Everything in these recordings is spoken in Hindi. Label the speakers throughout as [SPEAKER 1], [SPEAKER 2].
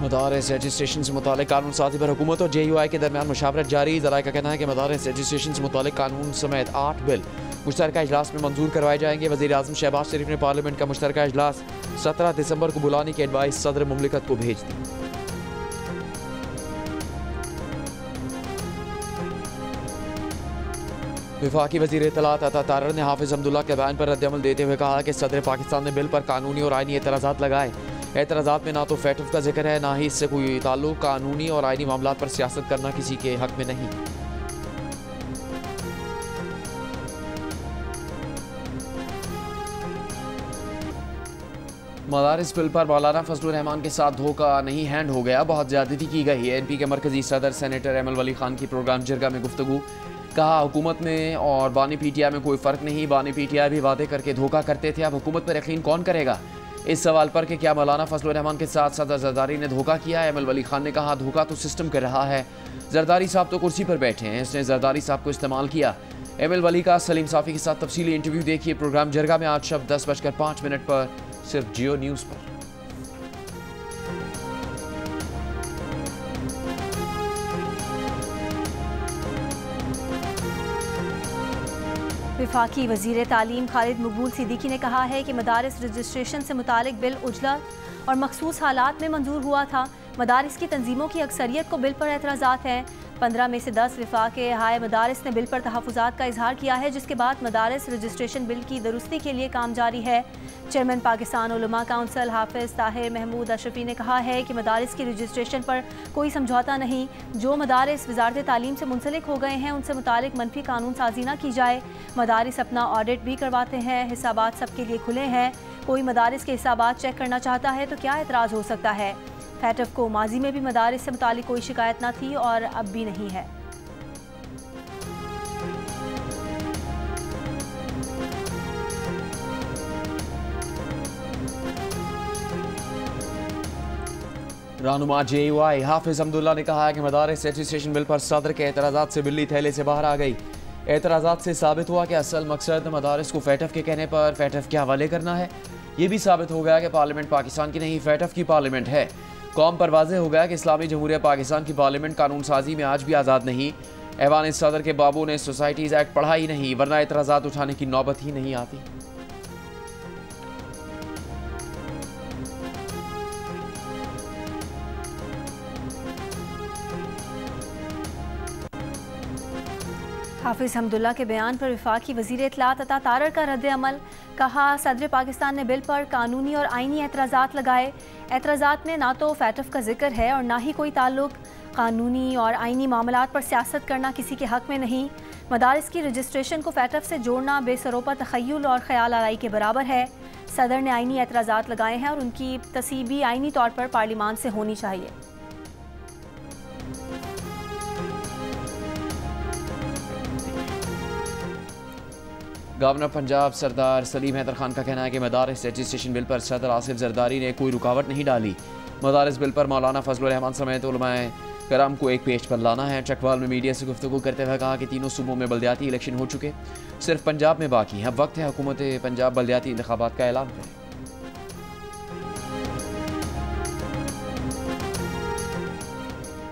[SPEAKER 1] मदारिस रजिस्ट्रेशन से मुतालिक कानून साजी पर हुकूमत और JUI के दरमियान मुशावरत जारी। ज़राए का कहना है कि मदारिस रजिस्ट्रेशन से मुतालिक कानून समेत 8 बिल मुश्तरका इजलास में मंजूर करवाए जाएंगे। वज़ीर आज़म शहबाज शरीफ ने पार्लियामेंट का मुश्तरका इजलास 17 दिसंबर को बुलाने की एडवाइस सदर मुमलिकत को भेज दी। वफाकी वज़ीर इत्तलात अता तारर ने हाफिज अब्दुल्ला के बयान पर रद्द अमल देते हुए कहा कि सदर पाकिस्तान ने बिल पर कानूनी और आईनी एतराज़ात लगाए। एतराज़ात में ना तो फैटफ का जिक्र है, ना ही इससे कोई ताल्लुक कानूनी और आईनी मामलात पर सियासत करना किसी के हक में नहीं। मदारिस बिल पर मौलाना फजलुर रहमान के साथ धोखा नहीं हैंड हो गया, बहुत ज्यादती की गई है। NP के मरकजी सदर सेनेटर एमल वली खान की प्रोग्राम जिरगा में गुफ्तगू। कहा हुकूमत में और बानी PTI में कोई फ़र्क नहीं, बानी PTI भी वादे करके धोखा करते थे, अब हुकूमत पर यकीन कौन करेगा। इस सवाल पर कि क्या मौलाना फजलुर रहमान के साथ सदर जरदारी ने धोखा किया है, एमल वली खान ने कहा धोखा तो सिस्टम कर रहा है, जरदारी साहब तो कुर्सी पर बैठे हैं, इसने जरदारी साहब को इस्तेमाल किया। एमल वली का सलीम साफ़ी के साथ तफसीली इंटरव्यू देखिए प्रोग्राम जिरगा में आज शब 10:05 पर सिर्फ जियो न्यूज़ पर।
[SPEAKER 2] वफाकी वज़ीर तालीम खालिद मकबूल सिद्दीकी ने कहा है कि मदारिस रजिस्ट्रेशन से मुतालिक बिल उजला और मखसूस हालात में मंजूर हुआ था। मदारिस की तंजीमों की अक्सरियत को बिल पर एतराज़ात हैं। 15 में से 10 वफाक हाय मदारिस ने बिल पर तहफ़्फ़ुज़ात का इजहार किया है, जिसके बाद मदारिस रजिस्ट्रेशन बिल की दुरुस्ती के लिए काम जारी है। चेयरमैन पाकिस्तान उलमा काउंसिल हाफिज़ ताहिर महमूद अशरफी ने कहा है कि मदारिस की रजिस्ट्रेशन पर कोई समझौता नहीं, जो मदारिस वज़ारत तालीम से मुंसलिक हो गए हैं उनसे मुतालिक मनफी कानून साजी ना की जाए। मदारिस अपना ऑडिट भी करवाते हैं, हिसाबात सबके लिए खुले हैं, कोई मदारिस के हिसाबात चेक करना चाहता है तो क्या एतराज़ हो सकता है। फैटफ को माजी में भी मदारिस से मुतालिक कोई शिकायत ना थी और अब भी नहीं है।
[SPEAKER 1] रहनुमा JUI हाफिज अब्दुल्ला ने कहा है कि मदारिस रजिस्ट्रेशन बिल पर सदर के एतराज़ात से बिल्ली थैले से बाहर आ गई। एतराज़ात से साबित हुआ कि असल मकसद मदारिस को फैटफ के कहने पर फैटफ के हवाले करना है। ये भी साबित हो गया कि पार्लियामेंट पाकिस्तान की नहीं फैटफ की पार्लियामेंट है। कौम पर वाज़ेह हो गया कि इस्लामी जमहूरिया पाकिस्तान की पार्लियामेंट कानून साजी में आज भी आज़ाद नहीं। ऐवान सदर के बाबू ने सोसाइटीज़ एक्ट पढ़ा ही नहीं, वरना एतराज़ात उठाने की नौबत ही नहीं आती।
[SPEAKER 2] हाफिज़ अब्दुल्ला के बयान पर वफाकी वज़ीर इत्तलात अता तारर का रद्द अमल। कहा सदर पाकिस्तान ने बिल पर कानूनी और आईनी एतराज़ात लगाए। एतराज़ात में ना तो फैटफ का जिक्र है और ना ही कोई ताल्लुक कानूनी और आईनी मामलात पर सियासत करना किसी के हक में नहीं। मदारिस की रजिस्ट्रेशन को फैटफ से जोड़ना बेसरोपा तखय्युल और ख्याल आराई के बराबर है। सदर ने आईनी एतराज़ात लगाए हैं और उनकी तसीबी आईनी तौर पर पार्लियामान से होनी चाहिए।
[SPEAKER 1] गवर्नर पंजाब सरदार सलीम हैदर खान का कहना है कि मदारिस रजिस्ट्रेशन बिल पर सदर आसिफ जरदारी ने कोई रुकावट नहीं डाली। मदारिस बिल पर मौलाना फजलुर रहमान समेत उलमाए कराम को एक पेज पर लाना है। चकवाल में मीडिया से गुफ्तगू करते हुए कहा कि तीनों सूबों में बल्दियाती इलेक्शन हो चुके, सिर्फ पंजाब में बाकी है। अब वक्त है हुकूमत पंजाब बल्दियाती इंतखाबात का ऐलान करे।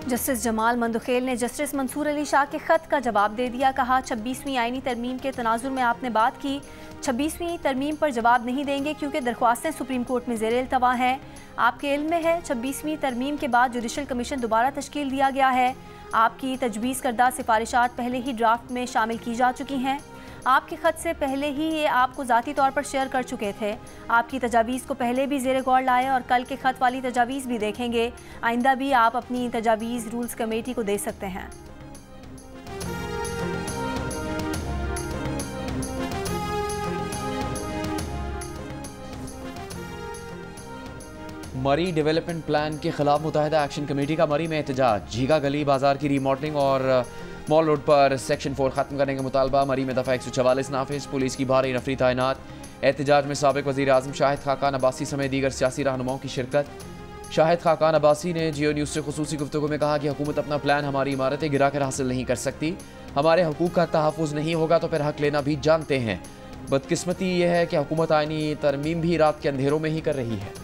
[SPEAKER 2] जस्टिस जमाल मंदखेल ने जस्टिस मंसूर अली शाह के ख़त का जवाब दे दिया। कहा 26वीं आईनी तरमीम के तनाजुर में आपने बात की, 26वीं तरमीम पर जवाब नहीं देंगे क्योंकि दरख्वास्तें सुप्रीम कोर्ट में ज़ेर इल्तवा हैं। आपके इल्म में है 26वीं तरमीम के बाद जुडिशल कमीशन दोबारा तश्कील दिया गया है। आपकी तजवीज़ करदा सिफारिशात पहले ही ड्राफ्ट में शामिल की जा चुकी हैं। आपके ख़त से पहले ही ये आपको ज़ाती तौर पर शेयर कर चुके थे। आपकी तजावीज़ को पहले भी ज़ेर गौर लाए और कल के ख़त वाली तजावीज़ भी देखेंगे। आइंदा भी आप अपनी तजावीज़ रूल्स कमेटी को दे सकते हैं।
[SPEAKER 1] मरी डेवलपमेंट प्लान के खिलाफ मुत्तहिदा एक्शन कमेटी का मरी में एहतजाज। झीगा गली बाजार की रीमॉडलिंग और मॉल रोड पर सेक्शन 4 खत्म करने का मुतालबा। मरी में दफ़ा 144 नाफिज, पुलिस की भारी नफरी तैनात। एहतजाज में साबिक वज़ीर आज़म शाहिद खाकान अब्बासी समेत दीगर सियासी रहनुमाओं की शिरकत। शाहिद खाकान अब्बासी ने जियो न्यूज़ से खुसूसी गुफ्तगू में कहा कि हुकूमत अपना प्लान हमारी इमारतें गिरा कर हासिल नहीं कर सकती। हमारे हकूक़ का तहफ़्फ़ुज़ नहीं होगा तो फिर हक लेना भी जानते हैं। बदकिस्मती यह है कि हुकूमत आईनी तरमीम भी रात के अंधेरों में ही कर रही है।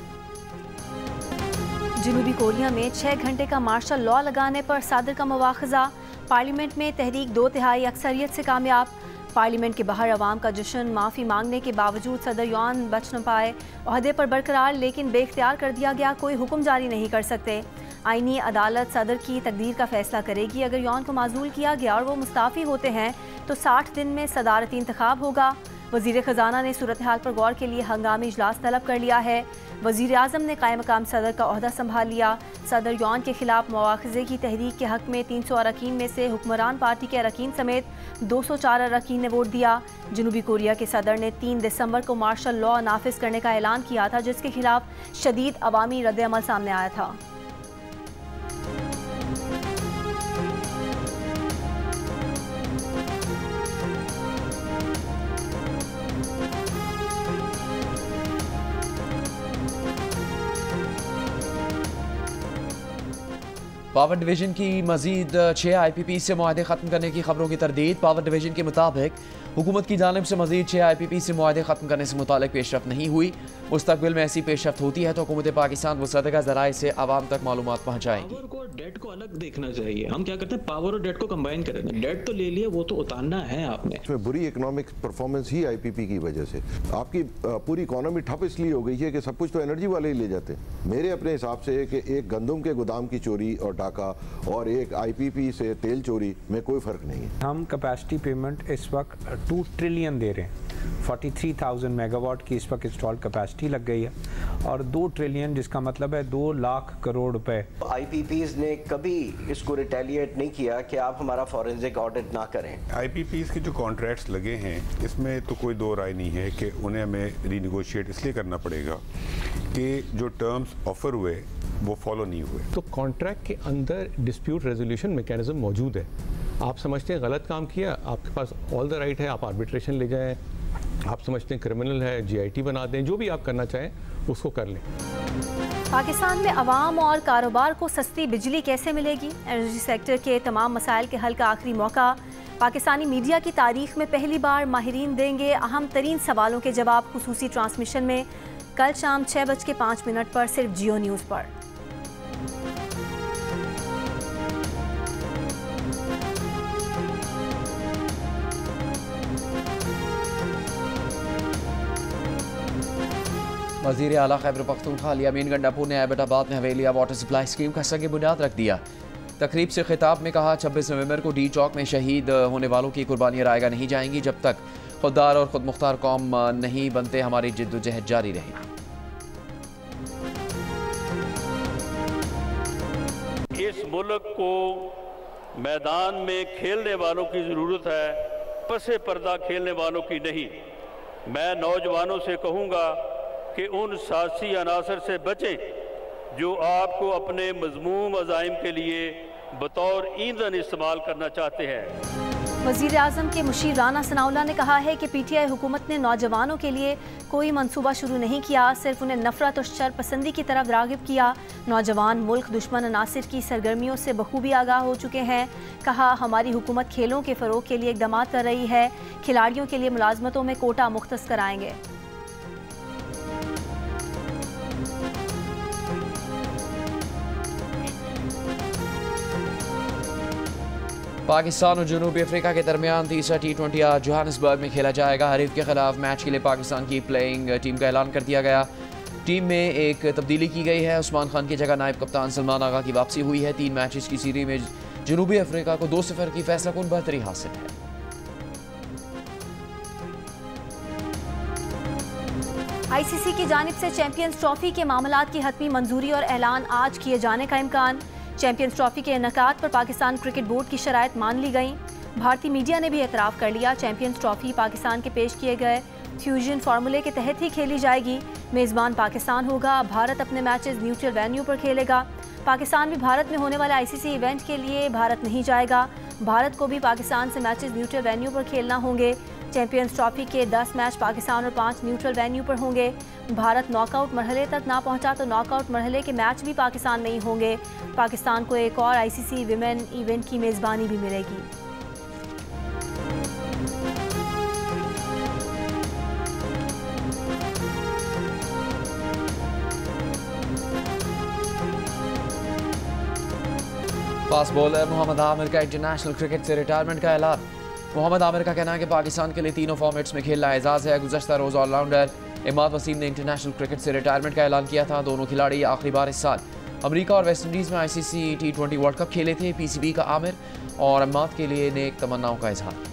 [SPEAKER 2] जनूबी कोरिया में 6 घंटे का मार्शल लॉ लगाने पर सदर का मुवाखजा। पार्लियामेंट में तहरीक 2/3 अक्सरियत से कामयाब। पार्लियामेंट के बाहर अवाम का जश्न। माफ़ी मांगने के बावजूद सदर युआन बच न पाए। ओहदे पर बरकरार लेकिन बेख्तियार कर दिया गया, कोई हुक्म जारी नहीं कर सकते। आईनी अदालत सदर की तकदीर का फैसला करेगी। अगर युआन को माजूल किया गया और वो मुस्ताफ़ी होते हैं तो 60 दिन में सदारती इंतखाब होगा। वज़ीर ख़जाना ने सूरत हाल पर गौर के लिए हंगामी इजलास तलब कर लिया है। वज़ीर आज़म ने कायम मकाम सदर का ओहदा संभाल लिया। सदर युआन के खिलाफ मुआख़ज़े की तहरीक के हक़ में 300 अरकान में से हुक्मरान पार्टी के अरकान समेत 204 अरकान ने वोट दिया। जनूबी कोरिया के सदर ने 3 दिसंबर को मार्शल लॉ नाफिज करने का ऐलान किया था, जिसके खिलाफ शदीद अवामी रद्द-ए-अमल सामने आया था।
[SPEAKER 1] पावर डिवीजन की मजीद 6 IPP से मुआहदे खत्म करने की खबरों की तरदीद। पावर डिवीजन के मुताबिक हुकूमत की जानिब से मजीद 6 IPP से मुआहदे खत्म करने से मुतालिक पेशरफ नहीं हुई। मुस्तकबिल में ऐसी पेशरफ होती है तो हुकूमत पाकिस्तान मुसद्दक़ा ज़राए से आवाम तक मालूमात पहुँचाएगी।
[SPEAKER 3] पावर को डेट को अलग देखना चाहिए। हम क्या करते हैं, पावर और डेट को कंबाइन करें। डेट तो ले लिया, वो तो उतारना है आपने।
[SPEAKER 4] इसमें बुरी इकोनॉमिक परफॉर्मेंस ही IPP की वजह से आपकी पूरी इकोनॉमी ठप इसलिए हो गई है कि सब कुछ तो एनर्जी वाले ही ले जाते हैं। मेरे अपने हिसाब से कि एक गंदम के गोदाम की चोरी और डाका और एक IPP से तेल चोरी में कोई फर्क नहीं है।
[SPEAKER 5] हम कैपेसिटी पेमेंट इस वक्त 2 ट्रिलियन दे रहे हैं। 43,000 मेगावाट की इस वक्त इंस्टॉल कैपेसिटी लग गई है और 2 ट्रिलियन, जिसका मतलब है 2 लाख करोड़ रुपए।
[SPEAKER 6] IPPs ने कभी इसको रिटेलिएट नहीं किया कि आप हमारा फॉरेंसिक ऑडिट ना करें।
[SPEAKER 7] IPPs के जो कॉन्ट्रैक्ट्स लगे हैं इसमें तो कोई दो राय नहीं है कि उन्हें हमें रीनिगोशिएट इसलिए करना पड़ेगा कि जो टर्म्स ऑफर हुए वो फॉलो नहीं हुए।
[SPEAKER 8] तो कॉन्ट्रैक्ट के अंदर डिस्प्यूट रेजोल्यूशन मैकेनिज्म मौजूद है। आप समझते हैं गलत काम किया, आपके पास ऑल द राइट है, आप आर्बिट्रेशन ले जाएं। आप समझते हैं क्रिमिनल है, GIT बना दें, जो भी आप करना चाहें उसको कर लें।
[SPEAKER 2] पाकिस्तान में अवाम और कारोबार को सस्ती बिजली कैसे मिलेगी? एनर्जी सेक्टर के तमाम मसाइल के हल का आखिरी मौका। पाकिस्तानी मीडिया की तारीख में पहली बार माहिरीन देंगे अहम तरीन सवालों के जवाब खुसूसी ट्रांसमिशन में। कल शाम 6:05 पर सिर्फ जियो न्यूज़ पर।
[SPEAKER 1] वज़ीर आला खैबर पख्तूनख्वा यामीन गंडापुर ने एबटाबाद में हवेलिया वाटर सप्लाई स्कीम का संग बुनियाद रख दिया। तकरीब से खिताब में कहा 26 नवंबर को डी चौक में शहीद होने वालों की कुर्बानियाँ रायगा नहीं जाएंगी। जब तक खुददार और खुद मुख्तार कौम नहीं बनते हमारी जिद्दोजहद जारी रहेगी।
[SPEAKER 9] इस मुल्क को मैदान में खेलने वालों की ज़रूरत है, पसे पर्दा खेलने वालों की नहीं। मैं नौजवानों से कहूँगा कि उन सियासी अनासर से बचें जो आपको अपने मज़मूम अज़ाइम के लिए बतौर ईंधन इस्तेमाल करना चाहते हैं।
[SPEAKER 2] वज़ीर आज़म के मुशीर राना सनाउल्लाह ने कहा है कि PTI हुकूमत ने नौजवानों के लिए कोई मंसूबा शुरू नहीं किया, सिर्फ उन्हें नफरत और शरपसंदी की तरफ रागिब किया। नौजवान मुल्क दुश्मन अनासिर की सरगर्मियों से बखूबी आगाह हो चुके हैं। कहा हमारी हुकूमत खेलों के फ़रोग के लिए इक़दाम कर रही है। खिलाड़ियों के लिए मुलाजमतों में कोटा मुख्तस कराएंगे।
[SPEAKER 1] पाकिस्तान और जनूबी अफ्रीका के दरमियान तीसरा T20 आज जोहानिसबर्ग में खेला जाएगा। हरीफ के खिलाफ मैच के लिए पाकिस्तान की प्लेइंग टीम का ऐलान कर दिया गया। टीम में एक तब्दीली की गई है। उस्मान खान की जगह नायब कप्तान सलमान आगा की वापसी हुई है। 3 मैचेस की सीरीज में जनूबी अफ्रीका को 2-0 की फैसलाकुन बढ़तरी हासिल है।
[SPEAKER 2] ICC की जानिब से चैंपियंस ट्रॉफी के मामलात की हतमी मंजूरी और ऐलान आज किए जाने का इम्कान। चैंपियंस ट्रॉफी के इनेकाद पर पाकिस्तान क्रिकेट बोर्ड की शराइत मान ली गई। भारतीय मीडिया ने भी एतराफ़ कर लिया। चैंपियंस ट्रॉफी पाकिस्तान के पेश किए गए फ्यूजन फार्मूले के तहत ही खेली जाएगी। मेज़बान पाकिस्तान होगा। भारत अपने मैचेस न्यूट्रल वेन्यू पर खेलेगा। पाकिस्तान भी भारत में होने वाले ICC इवेंट के लिए भारत नहीं जाएगा। भारत को भी पाकिस्तान से मैचेस न्यूट्रल वेन्यू पर खेलना होंगे। चैंपियंस ट्रॉफी के 10 मैच पाकिस्तान और 5 न्यूट्रल वेन्यू पर होंगे। भारत नॉकआउट मरहले तक ना पहुंचा तो नॉकआउट मरहले के मैच भी पाकिस्तान में ही होंगे। पाकिस्तान को एक और ICC विमेन इवेंट की मेज़बानी भी मिलेगी।
[SPEAKER 1] फास्ट बॉलर मोहम्मद आमिर का इंटरनेशनल क्रिकेट से रिटायरमेंट का ऐलान। मोहम्मद आमिर का कहना है कि पाकिस्तान के लिए तीनों फॉर्मेट्स में खेलना एजाज़ है। गुज़श्ता रोज़ ऑलराउंडर इमाद वसीम ने इंटरनेशनल क्रिकेट से रिटायरमेंट का ऐलान किया था। दोनों खिलाड़ी आखिरी बार इस साल अमेरिका और वेस्ट इंडीज़ में ICC T20 वर्ल्ड कप खेले थे। PCB का आमिर और इमाद के लिए नेक तमन्नाओं का इजहार।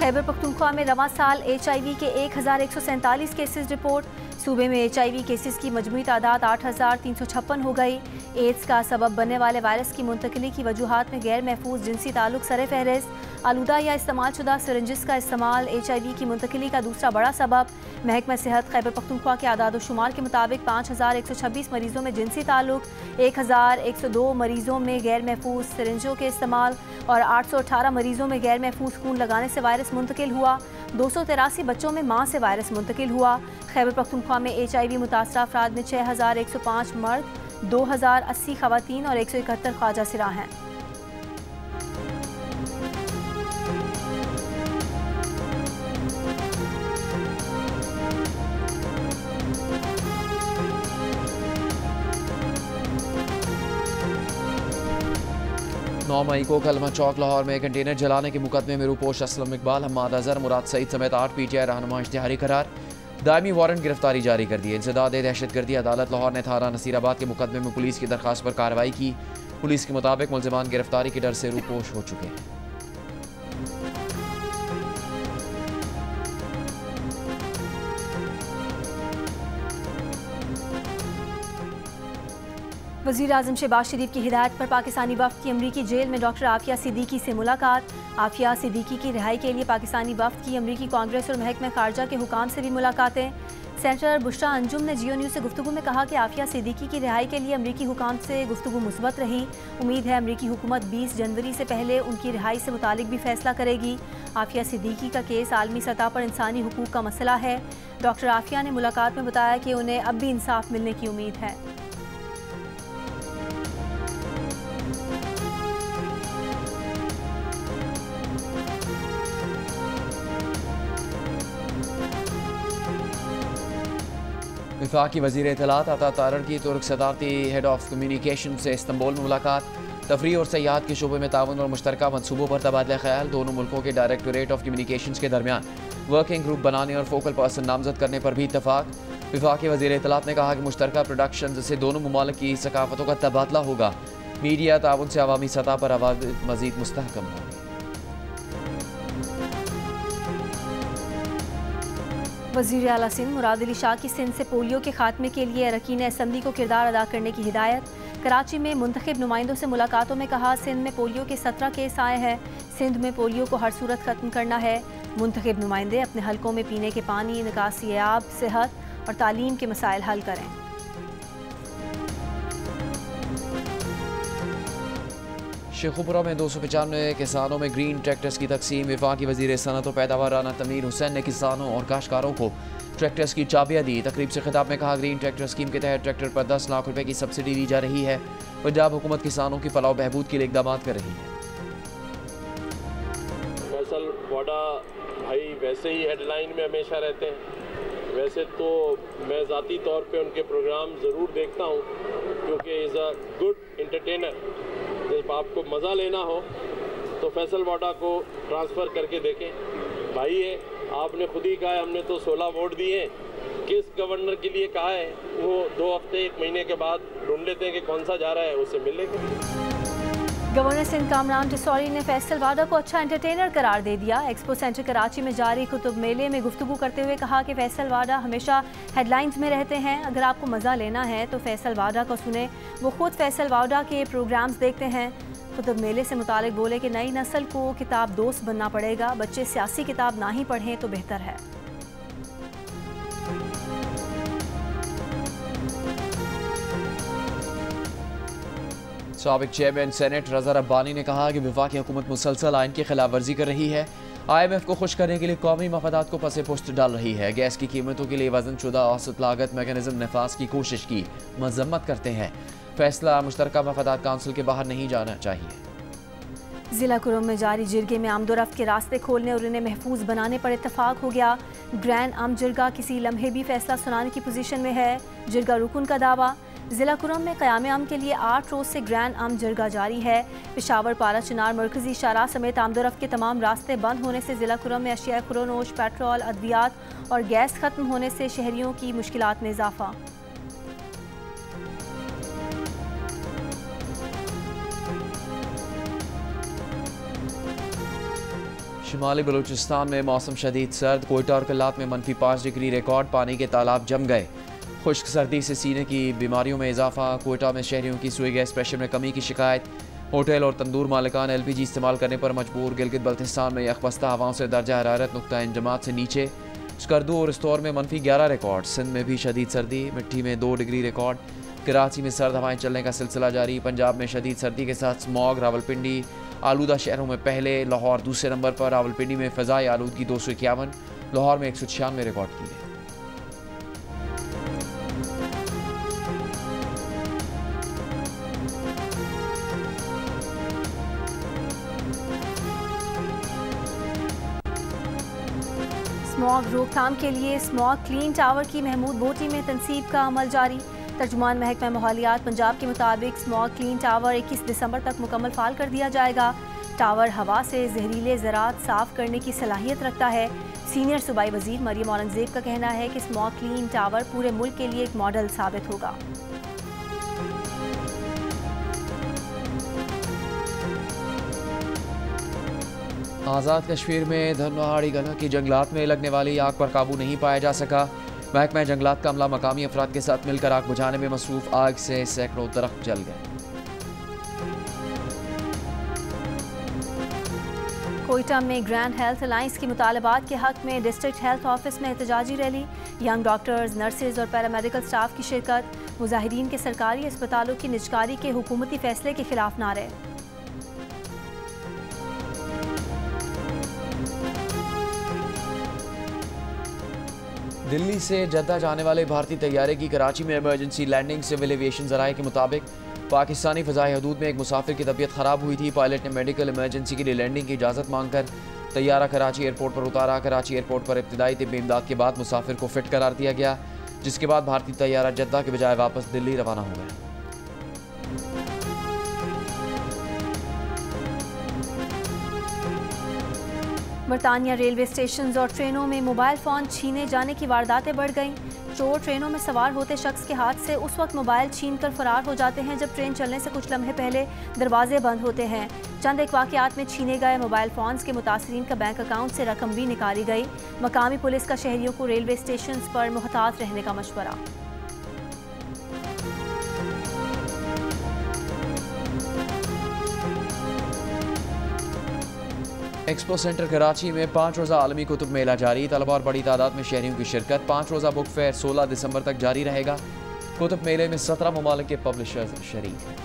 [SPEAKER 2] खैबर पख्तूनख्वा में रवां साल HIV के 1147 केसेस रिपोर्ट। सूबे में HIV केसेस की मजमूई तादाद 8356 हो गई। एड्स का सबब बनने वाले वायरस की मुंतकिली की वजूहात में गैर महफूज जिनसी ताल्लुक सरे फहरिस्त। आलूदा या इस्तेमाल शुदा सिरिंजिस का इस्तेमाल HIV की मुंतकिली का दूसरा बड़ा सबब। महकमा सेहत खैबर पख्तूनख्वा के आदाद शुमार के मुताबिक 5126 मरीजों में जिनसी ताल्लुक, 1102 मरीजों में गैर महफूज सिरिंजों के इस्तेमाल और 818 मरीजों में गैर महफूज खून लगाने से वायरस मुंतकिल हुआ। 283 बच्चों में मां से वायरस मुंतकिल हुआ। खैबर पख्तूनख्वा में HIV मुतासरा अफराद में 6105 मर्द, 2080 खवातीन और 171 ख्वाजा सिरा हैं।
[SPEAKER 1] नौ मई को कलमा चौक लाहौर में कंटेनर जलाने के मुकदमे में रूपोश असलम इकबाल, हम्माद अजहर, मुराद सईद समेत 8 PTI रहनुमा इश्तिहारी करार। दायमी वारंट गिरफ्तारी जारी कर दी। इंसदाद दहशतगर्दी अदालत लाहौर ने थाना नसीराबाद के मुकदमे में पुलिस की दरखास्त पर कार्रवाई की। पुलिस के मुताबिक मुलजिमान गिरफ्तारी के डर से रूपोश हो चुके हैं।
[SPEAKER 2] वज़ीर आज़म शहबाज शरीफ की हिदायत पर पाकिस्तानी वफ़द की अमरीकी जेल में डॉक्टर आफिया सिद्दीकी से मुलाकात। आफिया सिद्दीकी की रिहाई के लिए पाकिस्तानी वफ़द की अमरीकी कांग्रेस और महकमा ख़ारजा के हुकाम से भी मुलाकातें। सेनेटर बुशरा अंजुम ने जियो न्यूज़ से गुफ्तगू में कहा कि आफिया सिद्दीकी की रिहाई के लिए अमरीकी हुकाम से गुफ्तगू मुस्बत रही। उम्मीद है अमरीकी हुकूमत 20 जनवरी से पहले उनकी रिहाई से मुतालिक भी फैसला करेगी। आफिया सिद्दीकी का केस आलमी सतह पर इंसानी हुकूक का मसला है। डॉक्टर आफिया ने मुलाकात में बताया कि उन्हें अब भी इंसाफ मिलने की उम्मीद है।
[SPEAKER 1] वफाकी वज़ीर इत्तलात अता तारड़ की तुर्क सदारती हेड ऑफ कम्युनिकेशन से इस्तांबुल में मुलाकात। तफरी और सयाहत के शोबे में ताउन और मुश्तरका मनसूबों पर तबादला ख्याल। दोनों मुल्कों के डायरेक्टोरेट ऑफ कम्युनिकेशन के दरमियान वर्किंग ग्रुप बनाने और फोकल पर्सन नामजद करने पर भी इतफाक। वफाकी वज़ीर इत्तलात ने कहा कि मुश्तरका प्रोडक्शन से दोनों ममालिक की सकाफतों का तबादला होगा। मीडिया ताउन से अवामी सतह पर आवाज़ मज़ीद मुस्तहकम होगी।
[SPEAKER 2] वज़ीर आला सिंध मुराद अली शाह की सिंध से पोलियो के खात्मे के लिए अरकान असम्बली को किरदार अदा करने की हिदायत। कराची में मुंतखब नुमाइंदों से मुलाकातों में कहा सिंध में पोलियो के 17 केस आए हैं। सिंध में पोलियो को हर सूरत ख़त्म करना है। मुंतखब नुमाइंदे अपने हलकों में पीने के पानी, निकासी आब, सेहत और तालीम के मसाइल हल करें।
[SPEAKER 1] शेखुपुरा में 295 किसानों में ग्रीन ट्रैक्टर्स की तकसीम। वफाकी वज़ीर सनअत और पैदावार राना तमीर हुसैन ने किसानों और काश्तकारों को ट्रैक्टर्स की चाबियाँ दी। तकरीब से खिताब में कहा ग्रीन ट्रैक्टर स्कीम के तहत ट्रैक्टर पर 10 लाख रुपए की सब्सिडी दी जा रही है। पंजाब हुकूमत किसानों की फलाह बहबूद के लिए इक़दाम कर रही है।
[SPEAKER 10] फैसल वाडा भाई वैसे ही हेडलाइन में हमेशा रहते हैं। वैसे तो मैं ज़ाती तौर पे उनके प्रोग्राम ज़रूर देखता हूँ क्योंकि इज़ अ गुड इंटरटेनर। जब आपको मज़ा लेना हो तो फैसल वाडा को ट्रांसफ़र करके देखें। भाई है, आपने खुद ही कहा है हमने तो 16 वोट दिए। किस गवर्नर के लिए कहा है वो 2 हफ्ते 1 महीने के बाद ढूंढ लेते हैं कि कौन सा जा रहा है, उससे मिल लेंगे।
[SPEAKER 2] गवर्नर सिंध कामरान टिसौरी ने फैसल वाडा को अच्छा एंटरटेनर करार दे दिया। एक्सपो सेंटर कराची में जारी कुतुब मेले में गुफ्तगू करते हुए कहा कि फैसल वाडा हमेशा हेडलाइंस में रहते हैं। अगर आपको मज़ा लेना है तो फैसल वाडा को सुने। वो खुद फैसल वाडा के प्रोग्राम्स देखते हैं। कुतुब मेले से मुतालिक बोले कि नई नस्ल को किताब दोस्त बनना पड़ेगा। बच्चे सियासी किताब ना ही पढ़ें तो बेहतर है।
[SPEAKER 1] साबिक चेयरमैन सेनेट रज़ा रब्बानी ने कहा कि वफाकी हुकूमत मुसलसल आइन की खिलाफ वर्जी कर रही है। IMF को खुश करने के लिए कौमी मफादात को पसे पुश्त डाल रही है। गैस की कीमतों के लिए वजन शुदा औसत लागत मैकेनिज्म नफाज की कोशिश की मजम्मत करते हैं। फैसला मुश्तरका मफादात काउंसिल के बाहर नहीं जाना चाहिए।
[SPEAKER 2] जिला कुरुम में जारी जिरगे में आमदोरफ्त के रास्ते खोलने और उन्हें महफूज बनाने पर इत्तफाक हो गया। ग्रैंड आम जिरगा किसी लम्हे भी फैसला सुनाने की पोजीशन में है। जिरगा रुकन का दावा। जिला कुरुम में क़याम आम के लिए 8 रोज़ से ग्रैंड आम जिरगा जारी है। पेशावर, पारा, चिनार, मरकजी शाहराह समेत आमदोरफ्त के तमाम रास्ते बंद होने से जिला कुरुम में अशिया खुरोनोश, पेट्रोल, अद्वियात और गैस खत्म होने से शहरियों की मुश्किलात में इजाफा।
[SPEAKER 1] शुमाली बलूचिस्तान में मौसम शदीद सर्द। कोयटा और कल्लात में -5 डिग्री रिकॉर्ड। पानी के तालाब जम गए। खुश्क सर्दी से सीने की बीमारियों में इजाफा। कोयटा में शहरियों की सुई गैस प्रेशर में कमी की शिकायत। होटल और तंदूर मालिकान LPG इस्तेमाल करने पर मजबूर। गिलगित बल्तिस्तान में यखबस्ता हवाओं से दर्जा हरारत नुक्ता इंजमात से नीचे। स्कर्दू और इस्तौर में -11 रिकॉर्ड। सिंध में भी शदीद सर्दी। मिट्टी में 2 डिग्री रिकॉर्ड। कराची में सर्द हवाएं चलने का सिलसिला जारी। पंजाब में शदीद सर्दी के साथ स्मॉग। रावलपिंडी आलूदा शहरों में पहले, लाहौर दूसरे नंबर पर। रावलपिंडी में फ़ज़ाई आलूदगी 251, लाहौर में 196 रिकॉर्ड की गई।
[SPEAKER 2] स्मॉग रोकथाम के लिए स्मॉग क्लीन टावर की महमूद बोटी में तनसीब का अमल जारी। तर्जुमान महकमा माहौलियात पंजाब के मुताबिक स्मॉग क्लीन टावर 21 दिसंबर तक मुकम्मल फाल कर दिया जाएगा। टावर हवा से जहरीले ज़रात साफ करने की सलाहियत रखता है। सीनियर सूबाई वजीर मरियम औरंगजेब का कहना है कि स्मॉग क्लीन टावर पूरे मुल्क के लिए एक मॉडल साबित होगा।
[SPEAKER 1] आज़ाद कश्मीर में धनवाड़ी गला की जंगलात में लगने वाली आग पर काबू नहीं पाया जा सका। महकमा जंगलात का अमला मकामी अफराद के साथ मिलकर आग बुझाने में मसरूफ। आग से सैकड़ों दरख्त जल गए।
[SPEAKER 2] कोयटा में ग्रैंड हेल्थ अलायंस की मुतालबात के हक में डिस्ट्रिक्ट हेल्थ ऑफिस में एहतजाजी रैली। यंग डॉक्टर्स, नर्सेज और पैरामेडिकल स्टाफ की शिरकत। मुजाहिरीन के सरकारी अस्पतालों की निजकारी के हुकूमती फैसले के खिलाफ नारे।
[SPEAKER 1] दिल्ली से जद्दा जाने वाले भारतीय तैयारे की कराची में इमरजेंसी लैंडिंग। सिविल एविएशन ज़राए के मुताबिक पाकिस्तानी फ़ज़ाई हदूद में एक मुसाफिर की तबीयत ख़राब हुई थी। पायलट ने मेडिकल इमरजेंसी के लिए लैंडिंग की इजाज़त मांगकर तैयारा कराची एयरपोर्ट पर उतारा। कराची एयरपोर्ट पर इब्तिदाई तिब्बी इमदाद के बाद मुसाफिर को फिट करार दिया गया, जिसके बाद भारतीय तैयारा जद्दा के बजाय वापस दिल्ली रवाना हो गया।
[SPEAKER 2] बरतानिया रेलवे स्टेशन और ट्रेनों में मोबाइल फ़ोन छीने जाने की वारदातें बढ़ गईं। चोर ट्रेनों में सवार होते शख्स के हाथ से उस वक्त मोबाइल छीन कर फरार हो जाते हैं जब ट्रेन चलने से कुछ लम्हे पहले दरवाजे बंद होते हैं। चंद एक वाक़यात में छीने गए मोबाइल फ़ोन्स के मुतासरीन का बैंक अकाउंट से रकम भी निकाली गई। मकामी पुलिस का शहरियों को रेलवे स्टेशन पर मुहतात रहने का मशवरा।
[SPEAKER 1] एक्सपो सेंटर कराची में 5 रोज़ा आलमी कुतुब मेला जारी। तलबा और बड़ी तादाद में शहरियों की शिरकत। 5 रोज़ा बुक फेयर 16 दिसंबर तक जारी रहेगा। कुतुब मेले में 17 ममालिक के पब्लिशर्स शरीक हैं।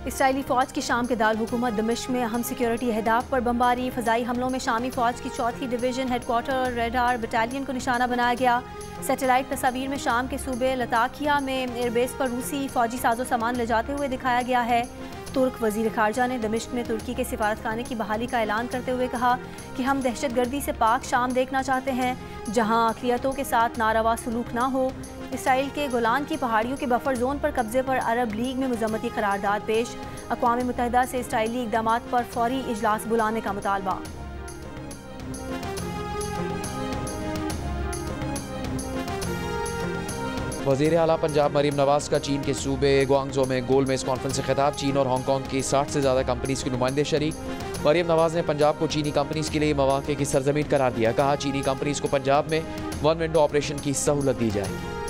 [SPEAKER 2] इसराइली फ़ौज की शाम के दार हुकूमत दमिश्क में अहम सिक्योरिटी अहदाफ पर बमबारी। फ़ज़ाई हमलों में शामी फ़ौज की 4थी डिवीज़न हेडक्वार्टर और रेडार बटालियन को निशाना बनाया गया। सैटेलाइट तस्वीर में शाम के सूबे लताकिया में एयरबेस पर रूसी फ़ौजी साजो सामान ले जाते हुए दिखाया गया है। तुर्क वज़ीर ख़ारजा ने दमिश्क में तुर्की के सिफारतखाने की बहाली का ऐलान करते हुए कहा कि हम दहशतगर्दी से पाक शाम देखना चाहते हैं, जहाँ अक़लियतों के साथ नारवा सलूक ना हो। इसराइल के गोलान की पहाड़ियों के बफर जोन पर कब्जे पर अरब लीग में मज़म्मती करारदाद पेश। अक़वाम मुत्तहिदा से इसराइली इक़दामात पर फौरी इजलास बुलाने का मुतालबा।
[SPEAKER 1] वज़ीर आला पंजाब मरीम नवाज का चीन के सूबे ग्वांगझो में गोल मेज़ कॉन्फ्रेंस से खिताब। चीन और हांगकॉन्ग की 60 से ज़्यादा कंपनीज़ के नुमाइंदे शरीक। मरीम नवाज ने पंजाब को चीनी कंपनीज़ के लिए मौक़े की सरज़मीन करार दिया। कहा चीनी कंपनीज़ को पंजाब में वन विंडो ऑपरेशन की सहूलत दी जाएगी।